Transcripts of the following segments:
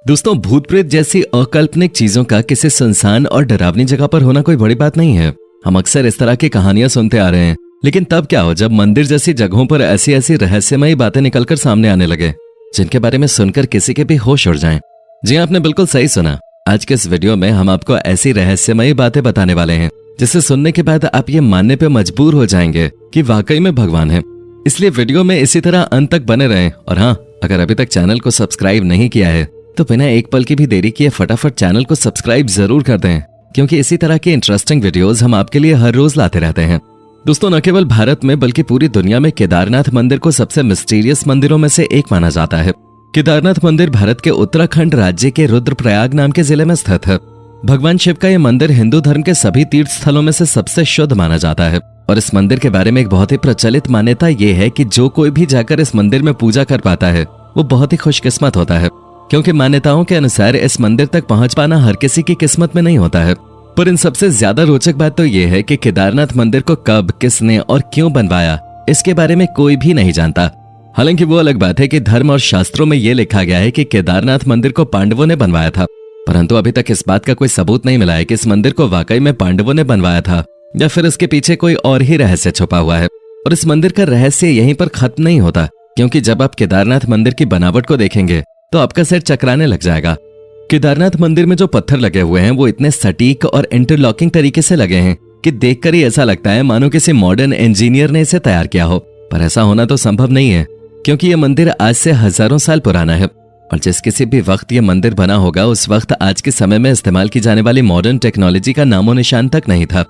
दोस्तों, भूत प्रेत जैसी अकाल्पनिक चीजों का किसी सुनसान और डरावनी जगह पर होना कोई बड़ी बात नहीं है। हम अक्सर इस तरह की कहानियां सुनते आ रहे हैं, लेकिन तब क्या हो जब मंदिर जैसी जगहों पर ऐसी ऐसी रहस्यमयी बातें निकलकर सामने आने लगे जिनके बारे में सुनकर किसी के भी होश उड़ जाएं। जी हाँ, आपने बिल्कुल सही सुना। आज के इस वीडियो में हम आपको ऐसी रहस्यमयी बातें बताने वाले हैं जिसे सुनने के बाद आप ये मानने पे मजबूर हो जाएंगे कि वाकई में भगवान है। इसलिए वीडियो में इसी तरह अंत तक बने रहें। और हाँ, अगर अभी तक चैनल को सब्सक्राइब नहीं किया है तो बिना एक पल की भी देरी किए फटाफट चैनल को सब्सक्राइब जरूर कर दें, क्योंकि इसी तरह के इंटरेस्टिंग वीडियोस हम आपके लिए हर रोज लाते रहते हैं। दोस्तों, न केवल भारत में बल्कि पूरी दुनिया में केदारनाथ मंदिर को सबसे मिस्टीरियस मंदिरों में से एक माना जाता है। केदारनाथ मंदिर भारत के उत्तराखंड राज्य के रुद्रप्रयाग नाम के जिले में स्थित है। भगवान शिव का यह मंदिर हिंदू धर्म के सभी तीर्थ स्थलों में से सबसे शुद्ध माना जाता है। और इस मंदिर के बारे में एक बहुत ही प्रचलित मान्यता ये है कि जो कोई भी जाकर इस मंदिर में पूजा कर पाता है वो बहुत ही खुशकिस्मत होता है, क्योंकि मान्यताओं के अनुसार इस मंदिर तक पहुंच पाना हर किसी की किस्मत में नहीं होता है। पर इन सबसे ज्यादा रोचक बात तो ये है कि केदारनाथ मंदिर को कब, किसने और क्यों बनवाया, इसके बारे में कोई भी नहीं जानता। हालांकि वो अलग बात है कि धर्म और शास्त्रों में ये लिखा गया है कि केदारनाथ मंदिर को पांडवों ने बनवाया था, परंतु अभी तक इस बात का कोई सबूत नहीं मिला है कि इस मंदिर को वाकई में पांडवों ने बनवाया था या फिर इसके पीछे कोई और ही रहस्य छुपा हुआ है। और इस मंदिर का रहस्य यहीं पर खत्म नहीं होता, क्योंकि जब आप केदारनाथ मंदिर की बनावट को देखेंगे तो आपका सिर चकराने लग जाएगा। केदारनाथ मंदिर में जो पत्थर लगे हुए हैं वो इतने सटीक और इंटरलॉकिंग तरीके से लगे हैं कि देखकर ही ऐसा लगता है मानो किसी मॉडर्न इंजीनियर ने इसे तैयार किया हो। पर ऐसा होना तो संभव नहीं है, क्योंकि यह मंदिर आज से हजारों साल पुराना है। और जिस किसी भी वक्त यह मंदिर बना होगा उस वक्त आज के समय में इस्तेमाल की जाने वाली मॉडर्न टेक्नोलॉजी का नामो निशान तक नहीं था।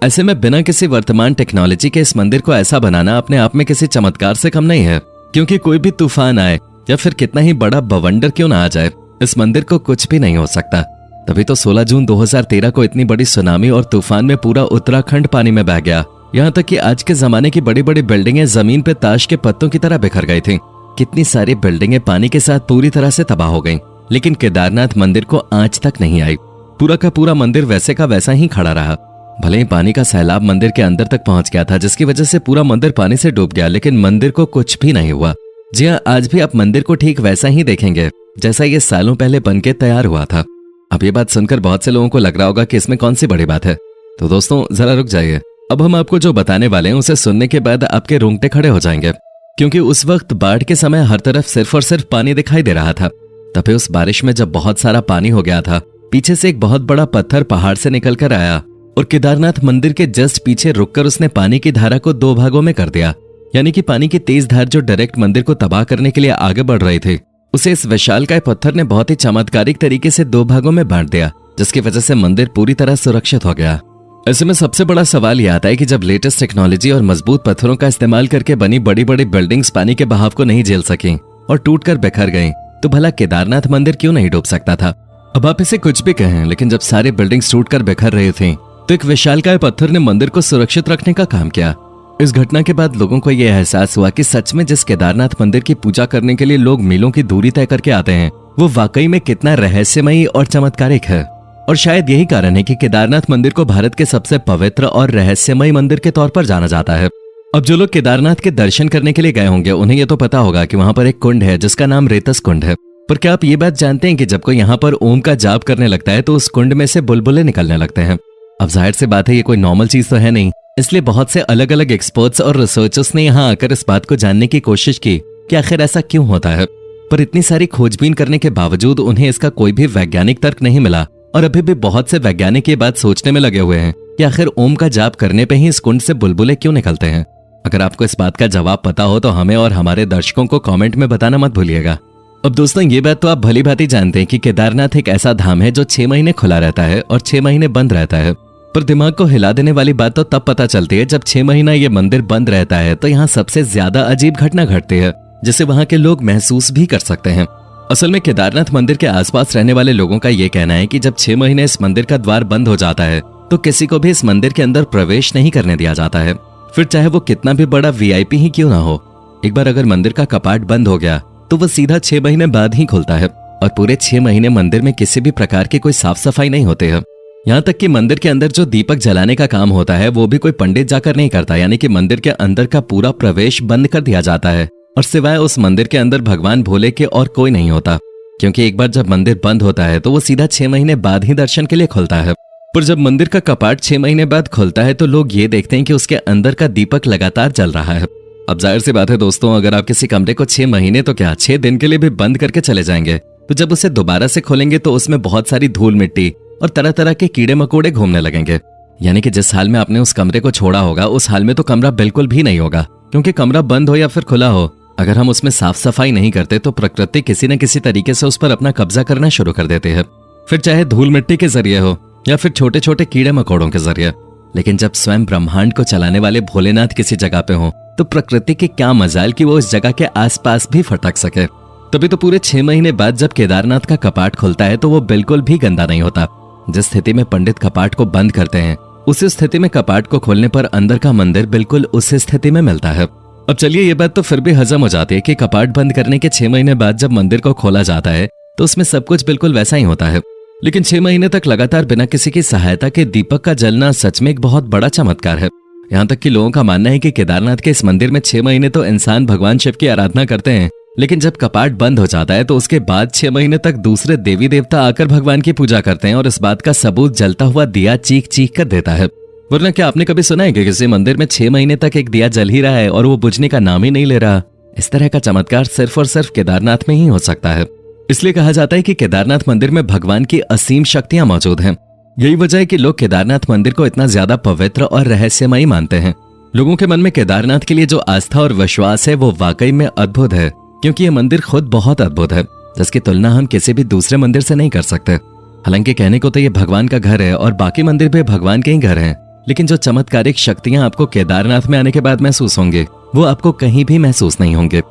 ऐसे में बिना किसी वर्तमान टेक्नोलॉजी के इस मंदिर को ऐसा बनाना अपने आप में किसी चमत्कार से कम नहीं है, क्योंकि कोई भी तूफान आए या फिर कितना ही बड़ा बवंडर क्यों ना आ जाए, इस मंदिर को कुछ भी नहीं हो सकता। तभी तो 16 जून 2013 को इतनी बड़ी सुनामी और तूफान में पूरा उत्तराखंड पानी में बह गया। यहाँ तक कि आज के जमाने की बड़ी बड़ी बिल्डिंगें जमीन पे ताश के पत्तों की तरह बिखर गई थीं। कितनी सारी बिल्डिंगें पानी के साथ पूरी तरह से तबाह हो गईं, लेकिन केदारनाथ मंदिर को आंच तक नहीं आई। पूरा का पूरा मंदिर वैसे का वैसा ही खड़ा रहा। भले ही पानी का सैलाब मंदिर के अंदर तक पहुंच गया था, जिसकी वजह से पूरा मंदिर पानी से डूब गया, लेकिन मंदिर को कुछ भी नहीं हुआ। जी हाँ, आज भी आप मंदिर को ठीक वैसा ही देखेंगे जैसा ये सालों पहले बनके तैयार हुआ था। अब ये बात सुनकर बहुत से लोगों को लग रहा होगा कि इसमें कौन सी बड़ी बात है। तो दोस्तों, जरा रुक जाइए। अब हम आपको जो बताने वाले हैं उसे सुनने के बाद आपके रोंगटे खड़े हो जाएंगे, क्योंकि उस वक्त बाढ़ के समय हर तरफ सिर्फ और सिर्फ पानी दिखाई दे रहा था। तभी उस बारिश में जब बहुत सारा पानी हो गया था, पीछे से एक बहुत बड़ा पत्थर पहाड़ से निकल कर आया और केदारनाथ मंदिर के जस्ट पीछे रुककर उसने पानी की धारा को 2 भागों में कर दिया। यानी कि पानी की तेज धार जो डायरेक्ट मंदिर को तबाह करने के लिए आगे बढ़ रही थी, उसे इस विशालकाय पत्थर ने बहुत ही चमत्कारिक तरीके से 2 भागों में बांट दिया, जिसकी वजह से मंदिर पूरी तरह सुरक्षित हो गया। ऐसे में सबसे बड़ा सवाल यह आता है कि जब लेटेस्ट टेक्नोलॉजी और मजबूत पत्थरों का इस्तेमाल करके बनी बड़ी बड़ी बिल्डिंग्स पानी के बहाव को नहीं झेल सकी और टूटकर बिखर गईं, तो भला केदारनाथ मंदिर क्यों नहीं डूब सकता था। अब आप इसे कुछ भी कहें, लेकिन जब सारी बिल्डिंग्स टूटकर बिखर रही थी तो एक विशालकाय पत्थर ने मंदिर को सुरक्षित रखने का काम किया। इस घटना के बाद लोगों को यह एहसास हुआ कि सच में जिस केदारनाथ मंदिर की पूजा करने के लिए लोग मीलों की दूरी तय करके आते हैं वो वाकई में कितना रहस्यमयी और चमत्कारिक है। और शायद यही कारण है कि केदारनाथ मंदिर को भारत के सबसे पवित्र और रहस्यमयी मंदिर के तौर पर जाना जाता है। अब जो लोग केदारनाथ के दर्शन करने के लिए गए होंगे उन्हें यह तो पता होगा कि वहां पर एक कुंड है जिसका नाम रेतस कुंड है। पर क्या आप ये बात जानते हैं कि जब कोई यहाँ पर ओम का जाप करने लगता है तो उस कुंड में से बुलबुले निकलने लगते हैं। अब जाहिर सी बात है ये कोई नॉर्मल चीज तो है नहीं, इसलिए बहुत से अलग अलग एक्सपर्ट्स और रिसर्चर्स ने यहाँ आकर इस बात को जानने की कोशिश की कि आखिर ऐसा क्यों होता है। पर इतनी सारी खोजबीन करने के बावजूद उन्हें इसका कोई भी वैज्ञानिक तर्क नहीं मिला। और अभी भी बहुत से वैज्ञानिक ये बात सोचने में लगे हुए हैं कि आखिर ओम का जाप करने पे ही इस कुंड से बुलबुले क्यों निकलते हैं। अगर आपको इस बात का जवाब पता हो तो हमें और हमारे दर्शकों को कमेंट में बताना मत भूलिएगा। अब दोस्तों, ये बात तो आप भली भांति जानते हैं कि केदारनाथ एक ऐसा धाम है जो 6 महीने खुला रहता है और 6 महीने बंद रहता है। पर दिमाग को हिला देने वाली बात तो तब पता चलती है जब 6 महीना ये मंदिर बंद रहता है तो यहाँ सबसे ज्यादा अजीब घटना घटती है, जिसे वहाँ के लोग महसूस भी कर सकते हैं। असल में केदारनाथ मंदिर के आसपास रहने वाले लोगों का ये कहना है कि जब 6 महीने इस मंदिर का द्वार बंद हो जाता है तो किसी को भी इस मंदिर के अंदर प्रवेश नहीं करने दिया जाता है, फिर चाहे वो कितना भी बड़ा VIP ही क्यों ना हो। एक बार अगर मंदिर का कपाट बंद हो गया तो वो सीधा 6 महीने बाद ही खुलता है और पूरे 6 महीने मंदिर में किसी भी प्रकार की कोई साफ सफाई नहीं होती है। यहाँ तक कि मंदिर के अंदर जो दीपक जलाने का काम होता है वो भी कोई पंडित जाकर नहीं करता, यानी कि मंदिर के अंदर का पूरा प्रवेश बंद कर दिया जाता है और सिवाय उस मंदिर के अंदर भगवान भोले के और कोई नहीं होता। क्योंकि एक बार जब मंदिर बंद होता है तो वो सीधा 6 महीने बाद ही दर्शन के लिए खुलता है। पर जब मंदिर का कपाट 6 महीने बाद खुलता है तो लोग ये देखते हैं कि उसके अंदर का दीपक लगातार जल रहा है। अब जाहिर सी बात है दोस्तों, अगर आप किसी कमरे को 6 महीने तो क्या 6 दिन के लिए भी बंद करके चले जाएंगे तो जब उसे दोबारा से खोलेंगे तो उसमें बहुत सारी धूल मिट्टी और तरह तरह के कीड़े मकोड़े घूमने लगेंगे। यानी कि जिस हाल में आपने उस कमरे को छोड़ा होगा उस हाल में तो कमरा बिल्कुल भी नहीं होगा, क्योंकि कमरा बंद हो या फिर खुला हो, अगर हम उसमें साफ सफाई नहीं करते तो प्रकृति किसी न किसी तरीके से उस पर अपना कब्जा करना शुरू कर देती है, फिर चाहे धूल मिट्टी के जरिए हो या फिर छोटे छोटे कीड़े मकोड़ों के जरिए। लेकिन जब स्वयं ब्रह्मांड को चलाने वाले भोलेनाथ किसी जगह पे हो तो प्रकृति की क्या मजाल कि वो उस जगह के आसपास भी फटक सके। तभी तो पूरे 6 महीने बाद जब केदारनाथ का कपाट खुलता है तो वो बिल्कुल भी गंदा नहीं होता। जिस स्थिति में पंडित कपाट को बंद करते हैं उसी स्थिति में कपाट को खोलने पर अंदर का मंदिर बिल्कुल उसी स्थिति में मिलता है। अब चलिए ये बात तो फिर भी हजम हो जाती है कि कपाट बंद करने के 6 महीने बाद जब मंदिर को खोला जाता है तो उसमें सब कुछ बिल्कुल वैसा ही होता है। लेकिन 6 महीने तक लगातार बिना किसी की सहायता के दीपक का जलना सच में एक बहुत बड़ा चमत्कार है। यहाँ तक कि लोगों का मानना है कि केदारनाथ के इस मंदिर में 6 महीने तो इंसान भगवान शिव की आराधना करते हैं, लेकिन जब कपाट बंद हो जाता है तो उसके बाद 6 महीने तक दूसरे देवी देवता आकर भगवान की पूजा करते हैं और इस बात का सबूत जलता हुआ दिया चीख चीख कर देता है। वरना क्या आपने कभी सुना है कि किसी मंदिर में 6 महीने तक एक दिया जल ही रहा है और वो बुझने का नाम ही नहीं ले रहा? इस तरह का चमत्कार सिर्फ और सिर्फ केदारनाथ में ही हो सकता है। इसलिए कहा जाता है कि केदारनाथ मंदिर में भगवान की असीम शक्तियां मौजूद हैं। यही वजह है कि लोग केदारनाथ मंदिर को इतना ज्यादा पवित्र और रहस्यमयी मानते हैं। लोगों के मन में केदारनाथ के लिए जो आस्था और विश्वास है वो वाकई में अद्भुत है, क्योंकि ये मंदिर खुद बहुत अद्भुत है, जिसकी तुलना हम किसी भी दूसरे मंदिर से नहीं कर सकते। हालांकि कहने को तो ये भगवान का घर है और बाकी मंदिर भी भगवान के ही घर हैं, लेकिन जो चमत्कारिक शक्तियां आपको केदारनाथ में आने के बाद महसूस होंगे वो आपको कहीं भी महसूस नहीं होंगे।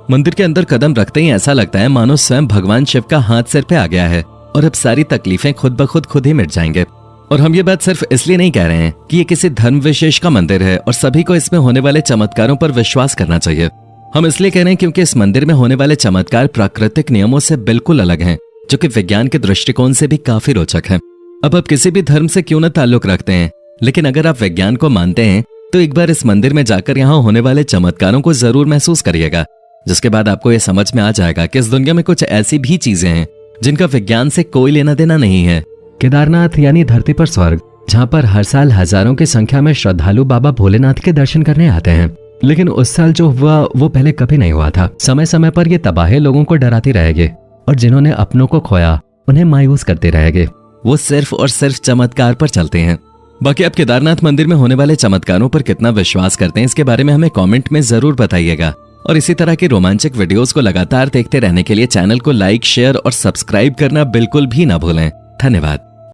मंदिर के अंदर कदम रखते ही ऐसा लगता है मानो स्वयं भगवान शिव का हाथ सिर पे आ गया है और अब सारी तकलीफें खुद ब खुद ही मिट जाएंगे। और हम ये बात सिर्फ इसलिए नहीं कह रहे हैं कि ये किसी धर्म विशेष का मंदिर है और सभी को इसमें होने वाले चमत्कारों पर विश्वास करना चाहिए। हम इसलिए कह रहे हैं क्योंकि इस मंदिर में होने वाले चमत्कार प्राकृतिक नियमों से बिल्कुल अलग हैं, जो कि विज्ञान के दृष्टिकोण से भी काफी रोचक है। अब आप किसी भी धर्म से क्यों न ताल्लुक रखते हैं, लेकिन अगर आप विज्ञान को मानते हैं तो एक बार इस मंदिर में जाकर यहाँ होने वाले चमत्कारों को जरूर महसूस करिएगा, जिसके बाद आपको यह समझ में आ जाएगा कि इस दुनिया में कुछ ऐसी भी चीजें हैं जिनका विज्ञान से कोई लेना देना नहीं है। केदारनाथ यानी धरती पर स्वर्ग, जहाँ पर हर साल हजारों की संख्या में श्रद्धालु बाबा भोलेनाथ के दर्शन करने आते हैं, लेकिन उस साल जो हुआ वो पहले कभी नहीं हुआ था। समय समय पर ये तबाही लोगों को डराती रहेगी और जिन्होंने अपनों को खोया उन्हें मायूस करते रहेंगे। वो सिर्फ और सिर्फ चमत्कार पर चलते हैं। बाकी आप केदारनाथ मंदिर में होने वाले चमत्कारों पर कितना विश्वास करते हैं इसके बारे में हमें कमेंट में जरूर बताइएगा। और इसी तरह के रोमांचक वीडियोस को लगातार देखते रहने के लिए चैनल को लाइक, शेयर और सब्सक्राइब करना बिल्कुल भी ना भूलें। धन्यवाद।